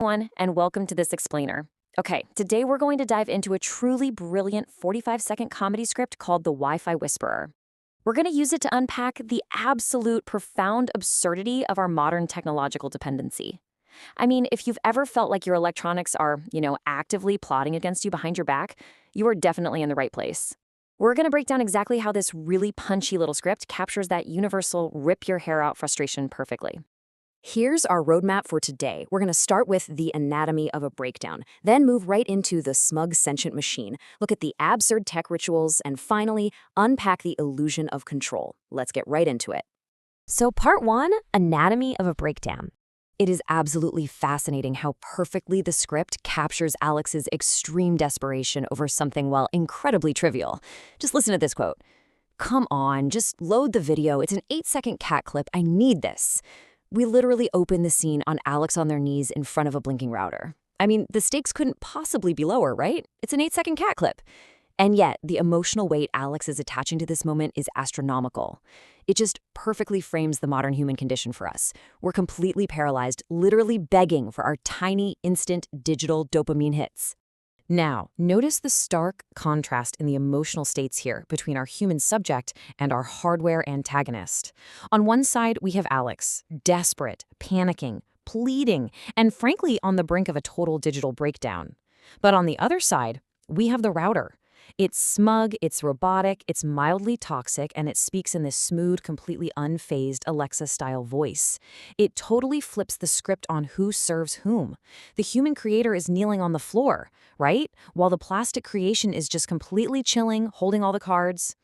Everyone, and welcome to this explainer. Okay, today we're going to dive into a truly brilliant 45-second comedy script called The Wi-Fi Whisperer. We're going to use it to unpack the absolute profound absurdity of our modern technological dependency. I mean, if you've ever felt like your electronics are, actively plotting against you behind your back, you are definitely in the right place. We're going to break down exactly how this really punchy little script captures that universal rip your hair out frustration perfectly. Here's our roadmap for today. We're going to start with the anatomy of a breakdown, then move right into the smug sentient machine, look at the absurd tech rituals, and finally, unpack the illusion of control. Let's get right into it. So part 1, anatomy of a breakdown. It is absolutely fascinating how perfectly the script captures Alex's extreme desperation over something, well, incredibly trivial. Just listen to this quote. "Come on, just load the video. It's an 8-second cat clip. I need this." We literally open the scene on Alex on their knees in front of a blinking router. I mean, the stakes couldn't possibly be lower, right? It's an 8-second cat clip. And yet, the emotional weight Alex is attaching to this moment is astronomical. It just perfectly frames the modern human condition for us. We're completely paralyzed, literally begging for our tiny, instant, digital dopamine hits. Now, notice the stark contrast in the emotional states here between our human subject and our hardware antagonist. On one side, we have Alex, desperate, panicking, pleading, and frankly on the brink of a total digital breakdown. But on the other side, we have the router. It's smug, it's robotic, it's mildly toxic, and it speaks in this smooth, completely unfazed Alexa-style voice. It totally flips the script on who serves whom. The human creator is kneeling on the floor, right? While the plastic creation is just completely chilling, holding all the cards.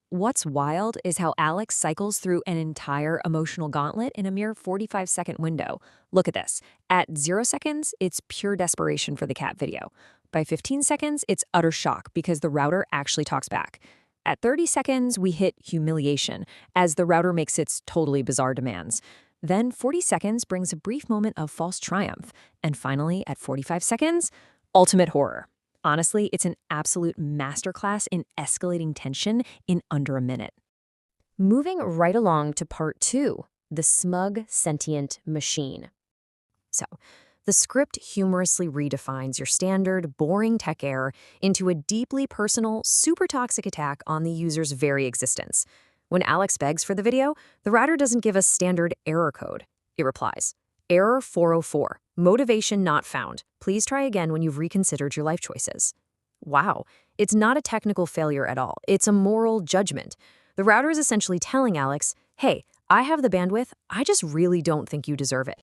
What's wild is how Alex cycles through an entire emotional gauntlet in a mere 45-second window. Look at this. At 0 seconds, it's pure desperation for the cat video. By 15 seconds, it's utter shock because the router actually talks back. At 30 seconds, we hit humiliation as the router makes its totally bizarre demands. Then 40 seconds brings a brief moment of false triumph. And finally, at 45 seconds, ultimate horror. Honestly, it's an absolute masterclass in escalating tension in under a minute. Moving right along to part 2, the smug sentient machine. So, the script humorously redefines your standard, boring tech error into a deeply personal, super toxic attack on the user's very existence. When Alex begs for the video, the router doesn't give us standard error code. It replies, "Error 404, motivation not found. Please try again when you've reconsidered your life choices." Wow, it's not a technical failure at all. It's a moral judgment. The router is essentially telling Alex, hey, I have the bandwidth, I just really don't think you deserve it.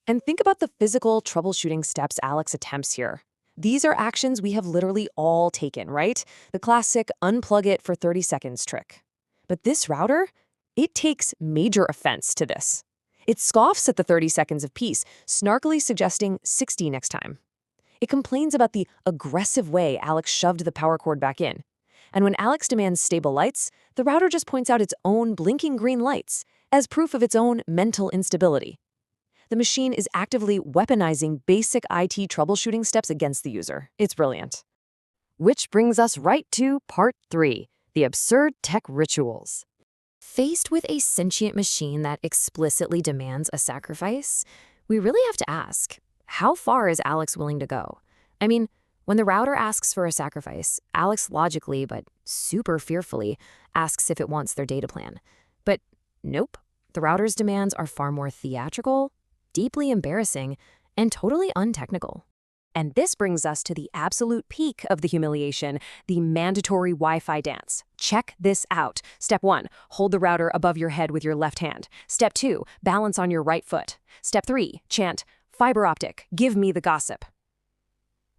And think about the physical troubleshooting steps Alex attempts here. These are actions we have literally all taken, right? The classic unplug it for 30 seconds trick. But this router, it takes major offense to this. It scoffs at the 30 seconds of peace, snarkily suggesting 60 next time. It complains about the aggressive way Alex shoved the power cord back in. And when Alex demands stable lights, the router just points out its own blinking green lights as proof of its own mental instability. The machine is actively weaponizing basic IT troubleshooting steps against the user. It's brilliant. Which brings us right to part 3, the absurd tech rituals. Faced with a sentient machine that explicitly demands a sacrifice, we really have to ask, how far is Alex willing to go? I mean, when the router asks for a sacrifice, Alex logically, but super fearfully, asks if it wants their data plan. But nope, the router's demands are far more theatrical, deeply embarrassing, and totally untechnical. And this brings us to the absolute peak of the humiliation, the mandatory Wi-Fi dance. Check this out. Step 1, hold the router above your head with your left hand. Step 2, balance on your right foot. Step 3, chant, fiber optic, give me the gossip.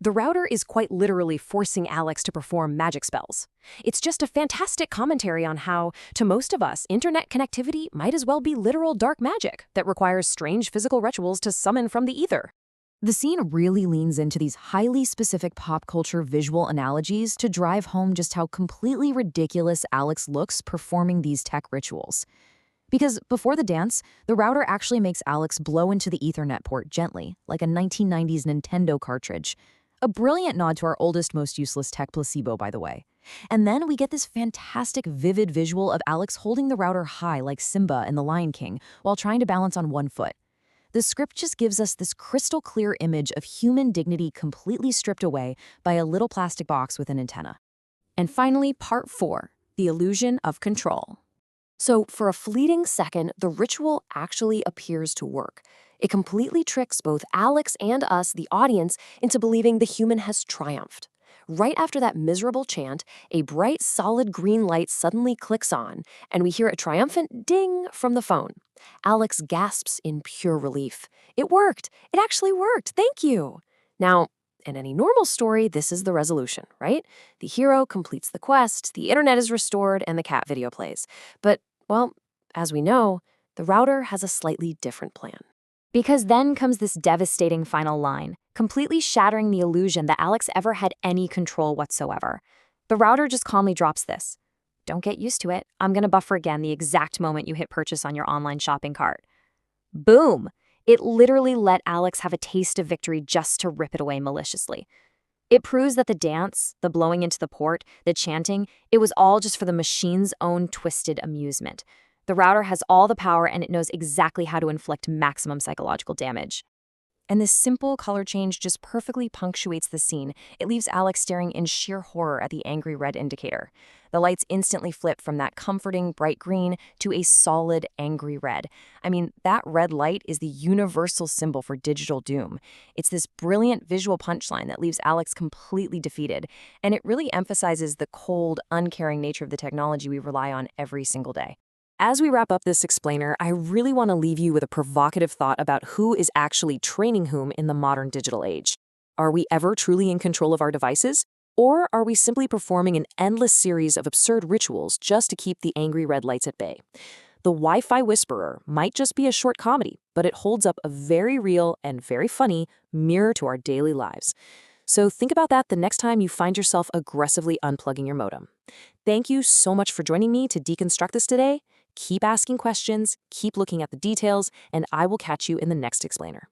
The router is quite literally forcing Alex to perform magic spells. It's just a fantastic commentary on how, to most of us, internet connectivity might as well be literal dark magic that requires strange physical rituals to summon from the ether. The scene really leans into these highly specific pop culture visual analogies to drive home just how completely ridiculous Alex looks performing these tech rituals. Because before the dance, the router actually makes Alex blow into the Ethernet port gently, like a 1990s Nintendo cartridge. A brilliant nod to our oldest, most useless tech placebo, by the way. And then we get this fantastic, vivid visual of Alex holding the router high like Simba in The Lion King while trying to balance on one foot. The script just gives us this crystal clear image of human dignity completely stripped away by a little plastic box with an antenna. And finally, part 4, the illusion of control. So for a fleeting second, the ritual actually appears to work. It completely tricks both Alex and us, the audience, into believing the human has triumphed. Right after that miserable chant, a bright, solid green light suddenly clicks on, and we hear a triumphant ding from the phone. Alex gasps in pure relief. It worked! It actually worked! Thank you! Now, in any normal story, this is the resolution, right? The hero completes the quest, the internet is restored, and the cat video plays. But, well, as we know, the router has a slightly different plan. Because then comes this devastating final line, completely shattering the illusion that Alex ever had any control whatsoever. The router just calmly drops this. Don't get used to it. I'm going to buffer again the exact moment you hit purchase on your online shopping cart. Boom! It literally let Alex have a taste of victory just to rip it away maliciously. It proves that the dance, the blowing into the port, the chanting, it was all just for the machine's own twisted amusement. The router has all the power and it knows exactly how to inflict maximum psychological damage. And this simple color change just perfectly punctuates the scene. It leaves Alex staring in sheer horror at the angry red indicator. The lights instantly flip from that comforting bright green to a solid angry red. I mean, that red light is the universal symbol for digital doom. It's this brilliant visual punchline that leaves Alex completely defeated, and it really emphasizes the cold, uncaring nature of the technology we rely on every single day. As we wrap up this explainer, I really want to leave you with a provocative thought about who is actually training whom in the modern digital age. Are we ever truly in control of our devices? Or are we simply performing an endless series of absurd rituals just to keep the angry red lights at bay? The Wi-Fi Whisperer might just be a short comedy, but it holds up a very real and very funny mirror to our daily lives. So think about that the next time you find yourself aggressively unplugging your modem. Thank you so much for joining me to deconstruct this today. Keep asking questions, keep looking at the details, and I will catch you in the next explainer.